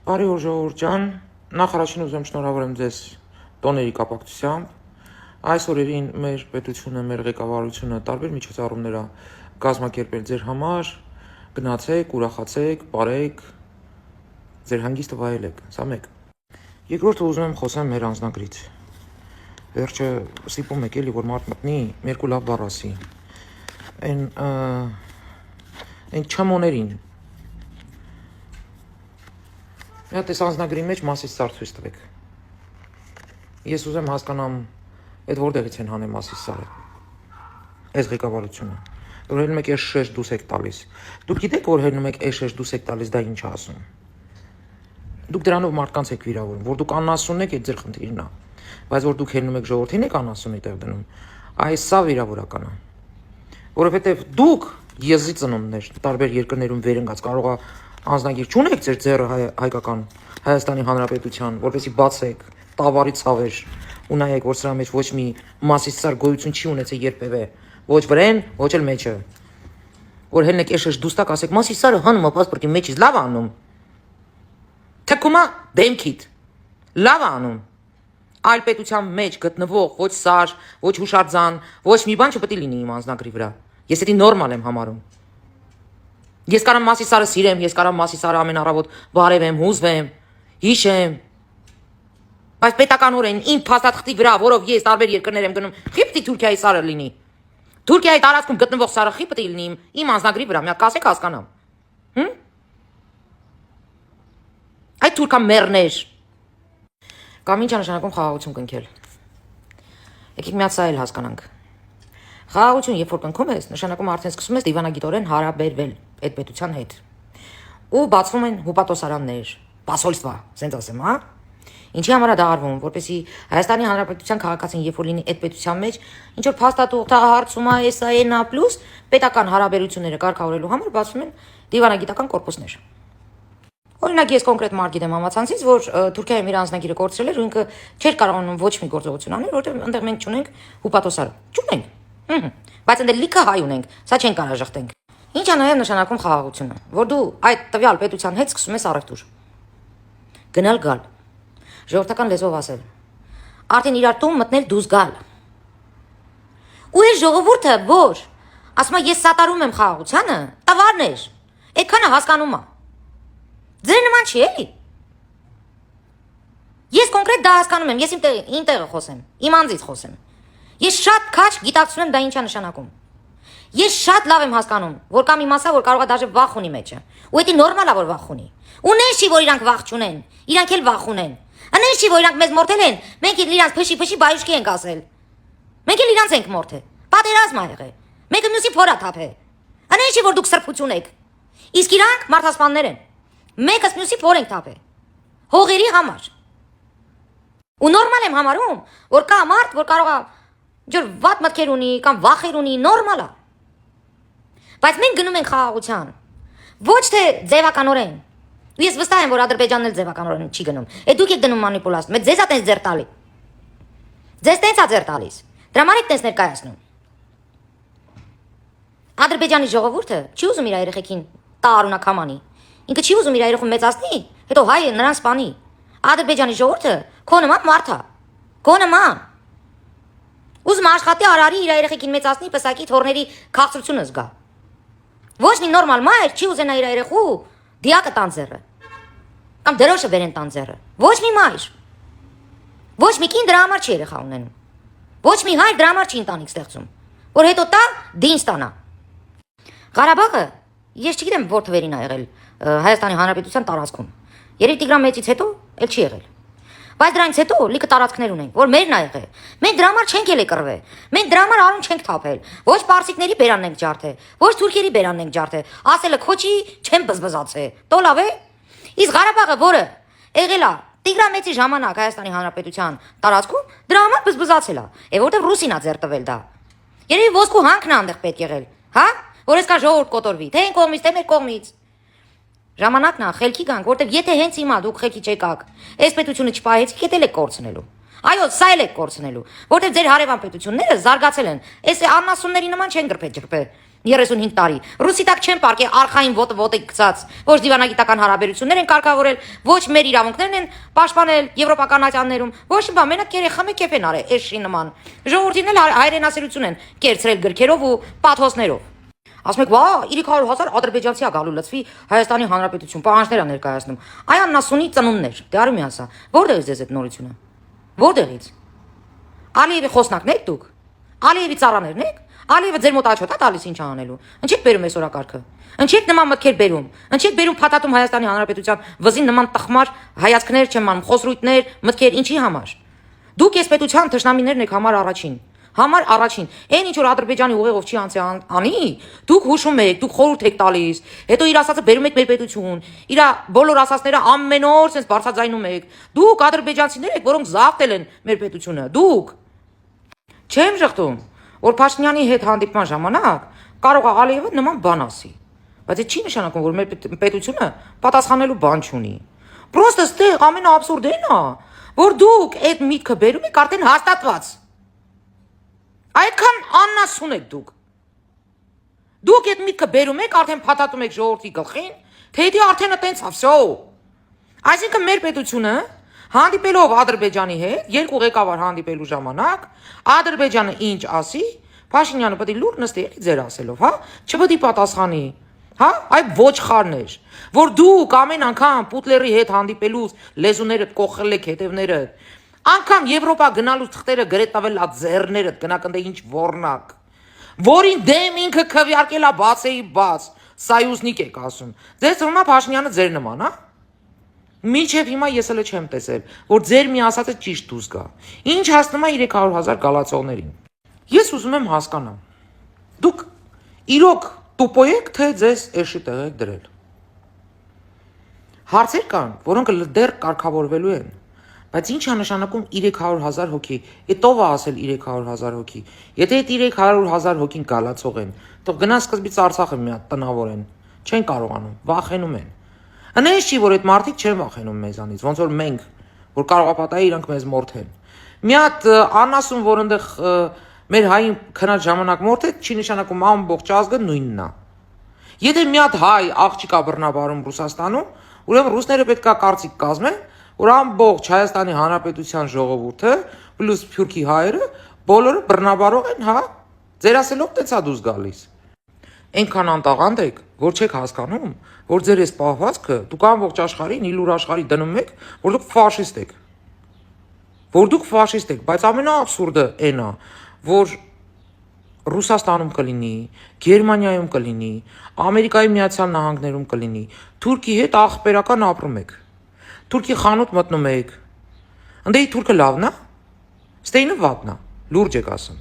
Բարի օր ժողովուրդ ջան, նախ առաջին ուզում շնորհավորեմ ձեզ տոների կապակցությամբ։ Այս օրերին մեր պետությունը, մեր ղեկավարությունը տարբեր միջոցառումներ է կազմակերպել ձեր համար, գնացեք, ուրախացեք, բարեք, ձեր հանգիստը վայելեք, սա մեկ։ Երկրորդը ուզում եմ խոսեմ մեր անձնագրից։ Վերջը ստիպում եք էլի, որ մարդ մտնի, երկու լավ բառ ասի։ Այն չմոներին Մի հատ էս անձնագրի մեջ մասից սար ցույց տվեք։ Ես ուզեմ հասկանամ, այդ որտեղից են հանել մասից սարը։ Այս ղեկավարությունը։ Որ հելնում եք S6 դուս եք տալիս։ Դուք գիտեք, որ հելնում եք S6 դուս եք տալիս, դա ինչ է ասում։ Դուք դրանով մարդկանց եք վիրավորում, որ դուք անասուն եք, այդ ձեր խնդիրն է։ Բայց որ դուք հելնում եք ժողովրդին եք անասունի տեղ դնում, այս սա վիրավորական է։ Որովհետև դուք եզի ծնունդներ տարբեր երկրներում վեր ընկած կարող է անձնագիր չունեք ձեր ձեռը հայկական Հայաստանի Հանրապետության, որպեսզի բացեք տավարի ցավեր ու նայեք, որ սրա մեջ ոչ մի մասիսար գոյություն չի ունեցել երբևէ, ոչ վրեն, ոչ էլ մեջը։ Որ հելնեք S6 դուստակ ասեք, մասիսարը հանում է պասպորտի մեջից, լավ անում։ Թքումա դեմքիդ։ Լավ անում։ Այլ պետության մեջ գտնվող ոչ սար, ոչ հուշարձան, ոչ մի բան չպետք է լինի իմ անձնագրի վրա։ Ես դա նորմալ եմ համարում։ Ես կարամ մասիսարը սիրեմ, ես կարամ մասիսարը ամեն առավոտ բարևեմ, հուզվեմ, հիշեմ։ Բայց պետականորեն իմ փաստաթղթի վրա, որով ես տարբեր երկրներ եմ գնում, խի պիտի Թուրքիայի սարը լինի։ Թուրքիայի տարածքում գտնվող սարը խի պիտի լինի իմ անձնագրի վրա, մի հատ կասեք հասկանամ։ Այդ թուրքամերներ։ Կամ ինչ է նշանակում խաղաղություն կնքել։ Եկեք մի հատ սա էլ հասկանանք։ Խաղաղություն, երբ որ կնքում ես, նշանակում արդեն սկսում ես դիվանագիտորեն հարաբերվել այդ պետության հետ։ Ու բացվում են հուպատոսարաններ, պասոլստվա, ասենց ասեմ, հա։ Ինչի համար է դա արվում, որպեսզի Հայաստանի Հանրապետության քաղաքացին, երբ որ լինի այդ պետության մեջ, ինչ որ փաստաթուղթ հարցում է, SAN+, պետական հարաբերությունները կարգավորելու համար բացվում են դիվանագիտական կորպուսներ։ Օրինակ ես կոնկրետ մարդ գիտեմ համացանցից, որ Թուրքիայում իր անձնագիրը կորցրել էր ու ինքը չէր կարողանում ոչ մի գործողություն անել, որովհետև այնտեղ մենք չունենք հուպատոսար։ Չունենք։ Բայց այնտեղ լիքը հայ ունենք, սա չեն կարող ժխտենք։ Ինչ է նաև նշանակում խաղաղությունը, որ դու այդ տվյալ պետության հետ սկսում ես առևտուր։ Գնալ գալ։ Ժողովրդական լեզվով ասել։ Արդեն իրար տուն մտնել դուրս գալ։ Ու այս ժողովուրդը որ ասում է ես սատարում եմ խաղաղությանը, տվարն էր։ Այդքանը հասկանում է։ Ձեր նման չի էլի։ Ես կոնկրետ դա հասկանում եմ, ես իմ տեղը խոսեմ, իմ անձից խոսեմ։ Ես շատ քաչ գիտակցում եմ դա ինչ է նշանակում։ Ես շատ լավ եմ հասկանում, որ կամ իմասա, որ կարող է դաժե վախ ունի մեջը։ Ու դա նորմալ է, որ վախ ունի։ Ունեն չի, որ իրանք վախ չունեն։ Իրանք էլ վախ ունեն։ Անեն չի, որ իրանք մեզ մորթել են։ Մենք էլ իրանք փշի բայուշկի ենք ասել։ Մենք էլ իրանք ենք մորթել։ Պատերազմ ա եղել։ Մեկը մյուսի փորա թափե։ Անեն չի, որ դուք սրբություն եք։ Իսկ իրանք մարդասպաններ են։ Մեկս մյուսի փոր ենք թափե։ Հողերի համար։ Ու նորմալ եմ համարում, որ կա մարդ, որ կարող է ջր վատ մտքեր ունի կամ վախեր ունի, նորմալ է։ Բայց մենք գնում ենք խաղաղության։ Ոչ թե ձևականորեն։ Ու ես վստահ եմ, որ Ադրբեջանն էլ ձևականորեն չի գնում։ Դուք եք գնում մանիպուլացիա։ Մեծ ձեզ է տես ձեր տալի։ Ձեզ տես է ձեր տալիս։ Դրա համար եք տես ներկայացնում։ Ադրբեջանի ժողովուրդը չի ուզում իր երեխեքին տա արունակամանի։ Ինքը չի ուզում իր երեխուն մեծացնի, հետո հայը նրան սպանի։ Ադրբեջանի ժողովուրդը քո նման մարդ է։ Քո նման։ Ուզում աշխատի արարի իր երեխեքին մեծացնի, պսակի թորների քաղցրությունը զգա։ Ոչ մի նորմալ մայր չի ուզենա իր երեխու դիակը տան ձեռը։ Կամ դրոշը բերեն տան ձեռը։ Ոչ մի մայր։ Ոչ մի կին դրա համար չի երեխա ունենում։ Ոչ մի հայր դրա համար չի ընտանիք ստեղծում, որ հետո տա դին ստանա։ Ղարաբաղը ես չգիտեմ որ թվերին ա եղել Հայաստանի Հանրապետության տարածքում։ Երբ Տիգրան մեծից հետո էլ չի եղել։ Բայց դրանից հետո լիքը տարածքներ ունենք, որ մերն ա եղել։ Մենք դրա համար չենք ելե կռվել։ Մենք դրա համար արուն չենք թափել։ Ոչ պարսիկների բերանն ենք ջարդել, ոչ թուրքերի բերանն ենք ջարդել։ Ասելը քոչի չեմ բզբզացել։ Տոլավ է։ Իսկ Ղարաբաղը, որը եղել է Տիգրան մեծի ժամանակ Հայաստանի Հանրապետության տարածքում, դրա համար բզբզացել է։ Որտեվ ռուսին ա ձեռ տվել դա։ Երևի ոսկու հանքն ա այնտեղ պետք եղել, հա? Որ այսքան ժողովուրդ կոտորվի, թե այն կողմից, թե մեր կողմից։ Ժամանակն է խելքի գանք, որտեվ եթե հենց հիմա դուք խելքի չեկաք, այս պետությունը չպահեցիք, դա էլ եք կորցնելու։ Այո, սա էլ եք կորցնելու, որտեվ ձեր հարևան պետությունները զարգացել են։ Այս աննասունների նման չեն գրփել ջրփել։ 35 տարի։ Ռուսի տակ չեն պարկե արխային ոտը գցած, ոչ դիվանագիտական հարաբերություններ են կարգավորել, ոչ մեր իրավունքներն են պաշտպանել եվրոպական ատյաններում, ոչ մի բան, մենակ երեխա մեկ են արել, էշի նման։ Ժողովրդին էլ հայրենասիրություն են կերծրել գրքերով ու պաթոսներով։ Ասում եք, վա, 300,000 ադրբեջանցի է գալու լծվի Հայաստանի Հանրապետություն, պահանջներ է ներկայացնում։ Այ աննասունի ծնունդներ, դե արի մի ասա, որտեղից է այդ նորությունը։ Որտեղից։ Ալիևի խոսնակն եք դուք։ Ալիևի ծառաներն եք։ Ալիևը ձեր մոտ աչոտ է տալիս ինչ անելու։ Ինչի՞եք բերում այս օրակարգը։ Ինչի՞եք նման մտքեր բերում։ Ինչի՞եք բերում փաթաթում Հայաստանի Հանրապետության վզին նման տխմար հայացքներ չեմ անում, խոսրույթներ, մտքեր ինչի համար։ Դուք ես պետության թշնամիներն եք համար առաջին։ Համար առաջին, այն ինչ որ Ադրբեջանի ուղեղով չի անցի անի, դուք հուշում եք, դուք խորհուրդ եք տալիս, հետո իր ասածը բերում եք մեր պետություն, իր բոլոր ասածները ամեն օր sense բարձրաձայնում եք։ Դուք ադրբեջանցիներ եք, որոնք զավթել են մեր պետությունը։ Դուք չեմ շղթում, որ Փաշինյանի հետ հանդիպման ժամանակ կարող է Ալիևը նման բան ասի, բայց դա չի նշանակում, որ մեր պետությունը պատասխանելու բան չունի։ Պրոստը ստեղ ամենաաբսուրդն է, որ դուք այդ միտքը բերում եք արդեն հաստատված։ Այդքան աննասուն եք դուք։ Դուք այդ միտքը բերում եք, արդեն փաթաթում եք ժողովրդի գլխին, թե դի արդեն այտենց ավսո։ Այսինքն մեր պետությունը հանդիպելով Ադրբեջանի հետ, երկու ղեկավար հանդիպելու ժամանակ, Ադրբեջանը ինչ ասի, Փաշինյանը պետք է լուր նստի էլի ձեր ասելով, հա, չպետք է պատասխանի, հա, այ ոչխարներ, որ դուք ամեն անգամ Պուտլերի հետ հանդիպելուց լեզուներդ կողել եք հետևներդ, անգամ Եվրոպա գնալուց թղթերը գրետ տվել ա ձեռներդ, գնաք ընդ ինչ ոռնակ, որին դեմ ինքը քվեարկել ա բացեի բաց, սայուսնիկ եք ասում, ձեր ծնվում ա Փաշինյանը ձեր նման, հա։ Մինչև հիմա ես էլ չեմ տեսել, որ ձեր մի ասածը ճիշտ դուրս գա։ Ինչ հասնում է 300,000 գալացողներին։ Ես ուզում եմ հասկանամ։ Դուք իրոք տուպո եք, թե ձեզ էշի տեղ եք դրել։ Հարցեր կան, որոնք դեռ կարգավորվելու են, բայց ինչ է նշանակում 300,000 հոգի։ Էդ ով է ասել 300,000 հոգի։ Եթե այդ 300,000 հոգին գալացող են, թող գնա սկզբից Արցախը մի հատ տնավորեն։ Չեն կարողանում, վախենում են։ Անես չի, որ այդ մարդիկ չեն վախենում մեզանից, ոնց որ մենք, որ կարող է պատահի իրանք մեզ մորթեն։ Մի հատ անասուն, որ այնտեղ մեր հային քնած ժամանակ մորթեց, չի նշանակում ամբողջ ազգը նույնն է։ Եթե մի հատ հայ աղջիկ է բռնաբարում Ռուսաստանում, ուրեմն ռուսները պետք է կարծիք կազմեն, որ ամբողջ Հայաստանի Հանրապետության ժողովուրդը պլյուս Սփյուռքի հայերը բոլորը բռնաբարող են, հա։ Ձեր ասելով տենց է դուրս գալիս։ Այնքան անտաղանդ եք, որ չեք հասկանում, որ ձեր այս պահվածքը դուք ամբողջ աշխարհին, իլուր աշխարհի դնում եք, որ դուք ֆաշիստ եք։ Որ դուք ֆաշիստ եք, բայց ամենաաբսուրդը այն է, որ Ռուսաստանում կլինի, Գերմանիայում կլինի, Ամերիկայի Միացյալ Նահանգներում կլինի, Թուրքի հետ աղբերական ապրում եք։ Թուրքի խանութ մտնում եք։ Ընդ թուրքը լավն է, ստեյնը վատն է, լուրջ եք ասում։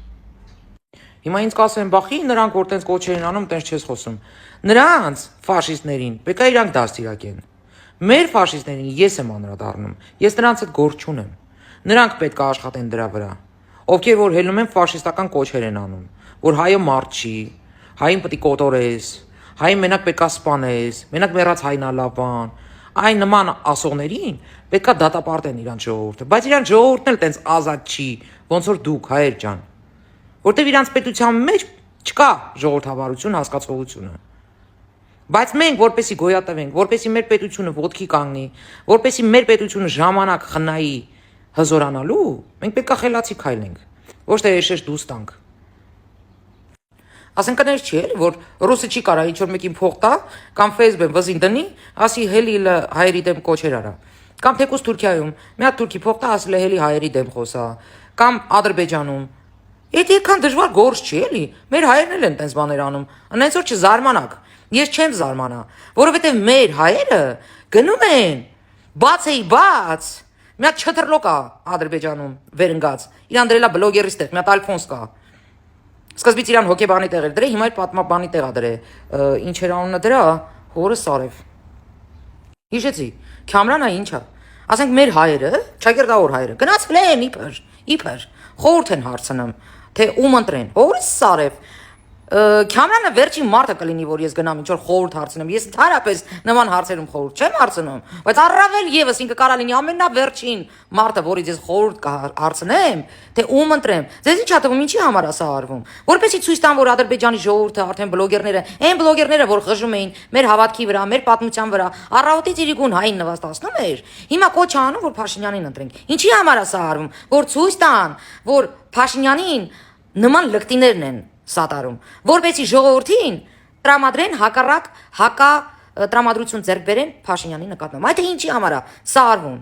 Հիմա ինձ կասեն, բախի նրանք որ տենց կոչեր են անում, տենց չես խոսում։ Նրանց ֆաշիստներին պետք է իրանք դաստիարակեն։ Մեր ֆաշիստներին ես եմ անդրադառնում, ես նրանց հետ գործ չունեմ։ Նրանք պետք է աշխատեն դրա վրա, ովքեր որ հելնում են ֆաշիստական կոչեր են անում, որ հայը մարդ չի, հային պետք է կոտորես, հային մենակ պետք է սպանես, մենակ մեռած հայն ալավան, այն նման ասողներին պետք է դատապարտեն իրանց ժողովուրդը, բայց իրանց ժողովուրդն էլ տենց ազատ չի, ոնց որ դուք հայեր ջան, որտեվ իրանց պետության մեջ չկա ժողովրդավարություն, հասկացողությունը։ Բայց մենք որպեսի գոյատևենք, որպեսի մեր պետությունը ոտքի կանգնի, որպեսի մեր պետությունը ժամանակ խնայի հզորանալու, մենք պետք է խելացի քայլենք, ոչ թե էշեշ դուրս տանք։ Ասենք կներ չի էլի, որ ռուսը չի կարա ինչ-որ մեկին փող տա, կամ Facebook վզին դնի, ասի հելի հայերի դեմ կոչեր արա։ Կամ թեկուզ Թուրքիայում, մի հատ թուրքի փող տա, ասել է հելի հայերի դեմ խոսա, կամ Ադրբեջանում։ Այդ այդքան դժվար գործ չի էլի, մեր հայերն էլ են տենց բաներ անում, այնց որ չզարմանաք, ես չեմ զարմանա, որովհետև մեր հայերը գնում են, բացեի բաց, մի հատ չտրլոկ է Ադրբեջանում վերընկած, իրան դրելա բլոգերից տեղ, մի հատ Ալֆոնս կա, սկզբից իրան հոգեբանի տեղ էր դրե, հիմա իր պատմաբանի տեղ է դրե, ինչ էր անունը դրա, հորը Սարև, հիշեցի, Քամրանա ինչա, ասենք մեր հայերը, ճակերտավոր հայերը, գնացել են իբր, խորհուրդ են հարցնում, թե ում ընտրեն, հորը Սարև, Քամրանը վերջին մարդը կլինի, որ ես գնամ ինչ-որ խորհուրդ հարցնեմ։ Ես ընդհանրապես նման հարցերում խորհուրդ չեմ հարցնում, բայց առավել եւս ինքը կարա լինի ամենավերջին մարդը, որից ես խորհուրդ կհարցնեմ, թե ում ընտրեմ։ Ձեզ ինչ հատվում, ինչի համար է սա արվում։ Որպեսզի ցույց տան, որ Ադրբեջանի ժողովուրդը արդեն բլոգերները, այն բլոգերները, որ խժում էին մեր հավատքի վրա, մեր պատմության վրա, առավոտից իրիկուն հային նվաստացնում էր, հիմա կոչ անում, որ Փաշինյանին ընտրենք։ Ինչի համար է սա արվում, որ ցույց տան, որ Փաշինյանին նման լկտիներն են սատարում, որպեսզի ժողովրդին տրամադրեն հակառակ հակա տրամադրություն ձեռք բերեն Փաշինյանի նկատմամբ։ Այդ ինչի համար է սա արվում։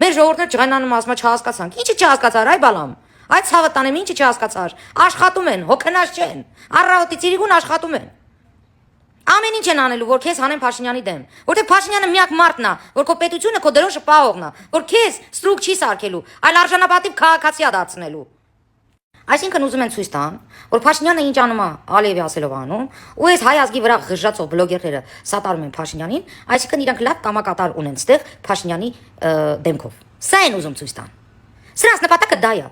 Մեր ժողովուրդը ջղայնանում ասма չհասկացանք։ Ինչի չհասկացար, այ բալամ։ Այդ ցավը տանեմ, ինչի չհասկացար։ Աշխատում են, հոգնած չեն։ Առավոտից իրիկուն աշխատում են։ Ամեն ինչ են անելու, որ քեզ հանեն Փաշինյանի դեմ, որտեղ Փաշինյանը միակ մարդն է, որ քո պետությունը քո դրոշը պահողն է, որ քեզ ստրուկ չի սարքելու, այլ արժանապատիվ քաղաքացի է դարձնելու։ Այսինքն ուզում են ցույց տան, որ Փաշինյանը ինչ անում է Ալիևի ասելով անում, ու այս հայ ազգի վրա ղժացող բլոգերները սատարում են Փաշինյանին, այսինքն իրանք լավ կամակատար ունեն ստեղ Փաշինյանի դեմքով։ Սա են ուզում ցույց տան։ Սրանց նպատակը դա է։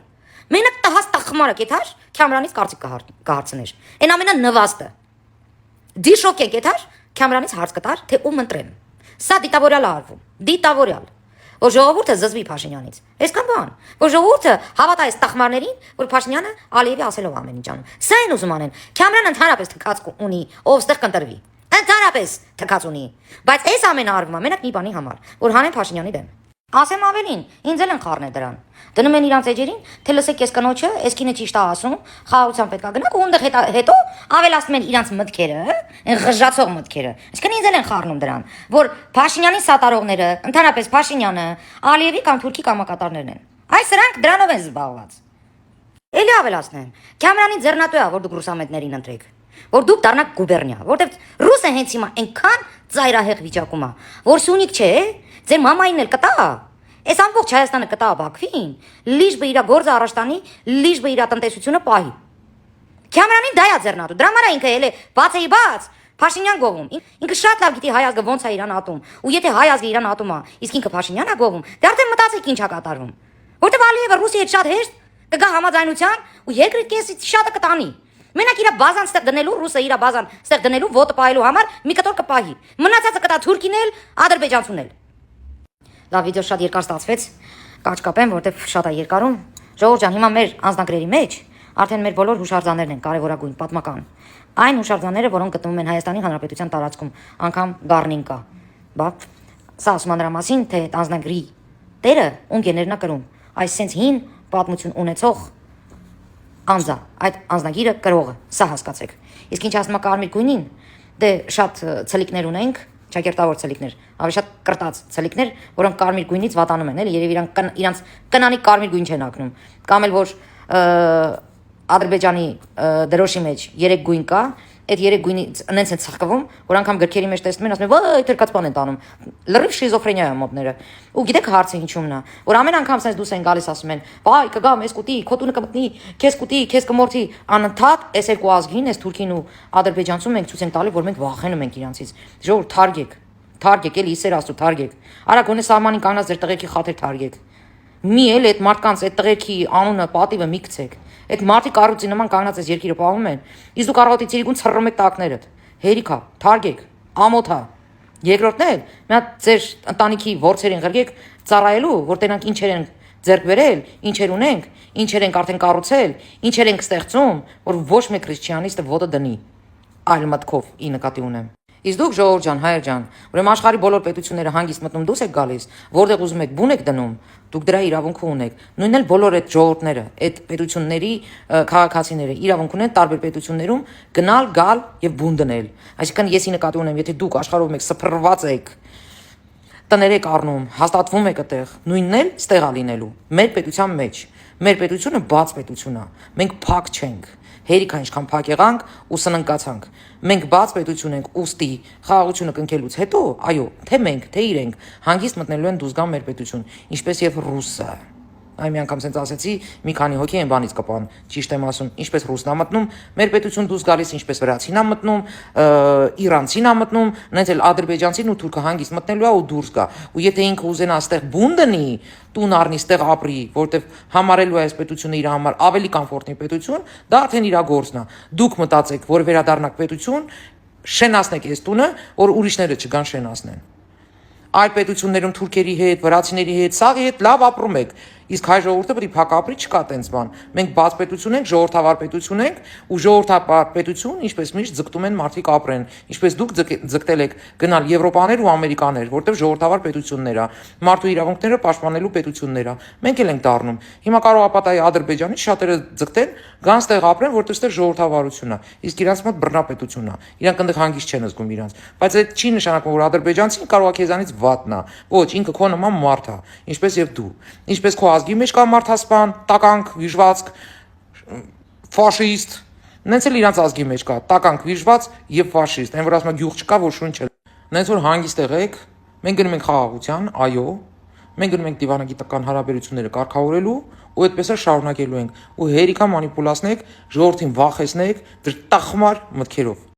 Մենակ տահած տախմարը կեթար Քամրանից կարծիք կհարցներ։ Այն ամենանվաստը։ Դիշոկ է կեթար Քամրանից հարց կտար, թե ում ընտրեմ։ Սա դիտավորյալ է արվում։ Դիտավորյալ։ Որ ժողովուրդը զզվի Փաշինյանից։ Այսքան բան, որ ժողովուրդը հավատա այս տախմարներին, որ Փաշինյանը Ալիևի ասելով ամեն ինչ անում։ Սա են ուզում անեն։ Քամրան ընդհանրապես թքած ունի, ով ստեղ կընտրվի։ Ընդհանրապես թքած ունի։ Բայց այս ամենը արվում է մենակ մի բանի համար, որ հանեն Փաշինյանի դեմ։ Ասեմ ավելին, ինձ էլ են խառնել դրան։ Դնում են իրանց էջերին, թե լսեք ես կնոջը, այս կինը ճիշտ է ասում, խաղաղության պետք է գնանք ու ունդեղ հետո ավելացնում են իրանց մտքերը, այն ղժացող մտքերը։ Այսինքն ինձ էլ են խառնում դրան, որ Փաշինյանի սատարողները, ընդհանրապես Փաշինյանը, Ալիևի կամ թուրքի կամակատարներն են։ Այս սրանք դրանով են զբաղված։ Էլի ավելացնեն։ Քամրանի ձեռնատու է, որ դուք ռուսամետներին ընտրեք, որ դուք դառնաք գուբերնիա, որտեղ ռուսը հենց հիմա այնքան ծայրահեղ վիճակում է, որ Սյունիք չէ, ձեր մամային էլ կտա։ Այս ամբողջ Հայաստանը կտա Բաքվին, լիժբը իր գործը առաջ տանի, լիժբը իր տնտեսությունը պահի։ Քամրանին դա է ձեռնատու, դրա համար ինքը էլ է բաց էի բաց, Փաշինյան գովում։ Ինքը շատ լավ գիտի հայ ազգը ոնց է իրան ատում, ու եթե հայ ազգը իրան ատում է, իսկ ինքը Փաշինյանն է գովում, դե արդեն մտածեք ինչ է կատարվում։ Որտեւ Ալիևը Ռուսի հետ շատ հեշտ կգա համաձայնության ու երկրի կեսից շատը կտանի։ Մենակ իր բազան ստեղ դնելու, ռուսը իր բազան ստեղ դնելու, ոտը պահելու համար մի կտոր կպահի։ Մնացածը կտա թուրքին էլ, ադրբեջանցուն էլ։ Լավ, վիդեո շատ երկար ստացվեց, կաչ կապեմ, որտեվ շատ է երկարում։ Ժողովուրդ ջան, հիմա մեր անձնագրերի մեջ արդեն մեր բոլոր հուշարձաններն են կարևորագույն, պատմական։ Այն հուշարձանները, որոնք գտնվում են Հայաստանի Հանրապետության տարածքում, անգամ Գառնին կա։ Բա սա ասում դրա մասին, թե այդ անձնագրի տերը ունկերներն է կրում։ Այս sense հին պատմություն ունեցող անձա, այդ անձնագիրը կրողը, սա հասկացեք։ Իսկ ինչ ասում է կարմիր գույնին, դե շատ ցլիկներ ունենք, ճակերտավոր ցլիկներ, ավելի շատ կրտած ցլիկներ, որոնք կարմիր գույնից վատանում են, էլի, երևի իրանց կնանի կարմիր գույն չեն ակնում։ Կամ էլ որ Ադրբեջանի դրոշի մեջ 3 գույն կա, այդ 3 գույնից ընենց են ցխկվում, որ անգամ գրքերի մեջ տեսնում են, ասում են, «Վայ, թրկած բան են տանում»։ Լրիվ շիզոֆրենիա է մոտները։ Ու գիտեք հարցը ինչումն է, որ ամեն անգամ sense դուս են գալիս ասում են, «Վայ, կգամ, ես կուտի, քո տունը կմտնի, քեզ կուտի, քեզ կմորթի»։ Անընդհատ այս երկու ազգին, այս թուրքին ու ադրբեջանցուն մենք ցույց ենք տալի, որ մենք վախենում ենք իրանցից։ Ժողովուրդ թարգեք, թարգեք, էլի իսեր աստու թարգեք։ Արա գոնե սահմանին կանգնած ձեր տղերքի խաթեր թարգեք։ Մի էլ այդ մարդկանց այդ տղերքի անունը, պատիվը մի գցեք։ Այդ մարդիկ առուծի նման կանգնած այս երկիրը պահում են, իսկ դուք առավոտից իրիկուն ցռռում եք տակներդ։ Հերիքա, թարգեք, ամոթա։ Երկրորդն էլ, մի հատ ձեր ընտանիքի ворցերին ղրգեք ծառայելու, որ տենանք ինչեր են ձեռք բերել, ինչեր ունենք, ինչեր ենք արդեն կառուցել, ինչեր ենք ստեղծում, որ ոչ մեկ քրիստիանիստը ոտը դնի այլ մտքով ի նկատի ունեմ։ Իսկ դուք ժողովուրդ ջան, հայեր ջան, ուրեմն աշխարհի բոլոր պետությունները հանգիստ մտնում դուս եք գալիս, որտեղ ուզում եք բուն եք դնում, դուք դրա իրավունք ունեք։ Նույնն էլ բոլոր այդ ժողովուրդները, այդ պետությունների քաղաքացիները իրավունք ունեն տարբեր պետություններում գնալ, գալ եւ բուն դնել։ Այսինքն ես ի նկատի ունեմ, եթե դուք աշխարհով եք սփռված եք, տներ եք առնում, հաստատվում եք այդտեղ, նույնն էլ ստեղ է լինելու։ Մեր պետության մեջ, մեր պետությունը բաց պետություն է։ Մենք փակ չենք։ Հերիքա ինչքան փակ եղանք ու սննկացանք։ Մենք բաց պետություն ենք, ուստի խաղաղությունը կնքելուց հետո, այո, թե մենք, թե իրենք հանգիստ մտնելու են դուզգան մեր պետություն, ինչպես եւ ռուսը։ Այն մի անգամ sense ասեցի, մի քանի հոգի այն բանից կպան, ճիշտ եմ ասում, ինչպես ռուսն ա մտնում, մեր պետություն դուրս գալիս, ինչպես վրացին ա մտնում, իրանցին ա մտնում, նենց էլ ադրբեջանցին ու թուրքը հանգիստ մտնելու ա ու դուրս գա։ Ու եթե ինքը ուզենա այստեղ բուն դնի, տուն առնի, այստեղ ապրի, որտեվ համարելու է այս պետությունը իր համար ավելի կոմֆորտի պետություն, դա արդեն իր գործն ա։ Դուք մտածեք, որ վերադառնաք պետություն, շենացնեք այս տունը, որ ուրիշները չգան շենացնեն։ Այլ պետություններում թուրքերի հետ, վրացիների հետ, սաղի հետ լավ ապրում եք։ Իսկ հայ ժողովուրդը պետք է փակ ապրի, չկա տենց բան։ Մենք բաց պետություն ենք, ժողովրդավար պետություն ենք, ու ժողովրդավար պետություն, ինչպես միշտ ձգտում են մարդիկ ապրեն, ինչպես դուք ձգտել եք գնալ Եվրոպաներ ու Ամերիկաներ, որտեղ ժողովրդավար պետություններ ա, մարդու իրավունքները պաշտպանելու պետություններ ա։ Մենք էլ ենք դառնում։ Հիմա կարող է պատահի Ադրբեջանի շատերը ձգտեն, գան ստեղ ապրեն, որտեղ ստեղ ժողովրդավարություն ա։ Իսկ իրանց մոտ բռնապետություն ա։ Իրանք այնտեղ հանգիստ չեն զգում իրանց։ Բայց այդ չի նշանակում, որ ադրբեջանցին կարող է քեզանից վատնա։ Ոչ, ինքը քո նման մարդ ա, ինչպես եւ դու։ Ինչպես քո ազգի մեջ կա մարդասպան, տականք, վիժվածք, ֆաշիստ, նենց էլ իրանց ազգի մեջ կա տականք, վիժված եւ ֆաշիստ, այն որ ասում է գյուղ չկա, որ շունչ է։ Նենց որ հանգիստ եղեք, մենք գնում ենք խաղաղության, այո, մենք գնում ենք դիվանագիտական հարաբերությունները կարգավորելու ու այդպես էլ շարունակելու ենք։ Ու հերիքա մանիպուլացնեք, ժողովրդին վախեցնեք, դրտախմար մտքերով։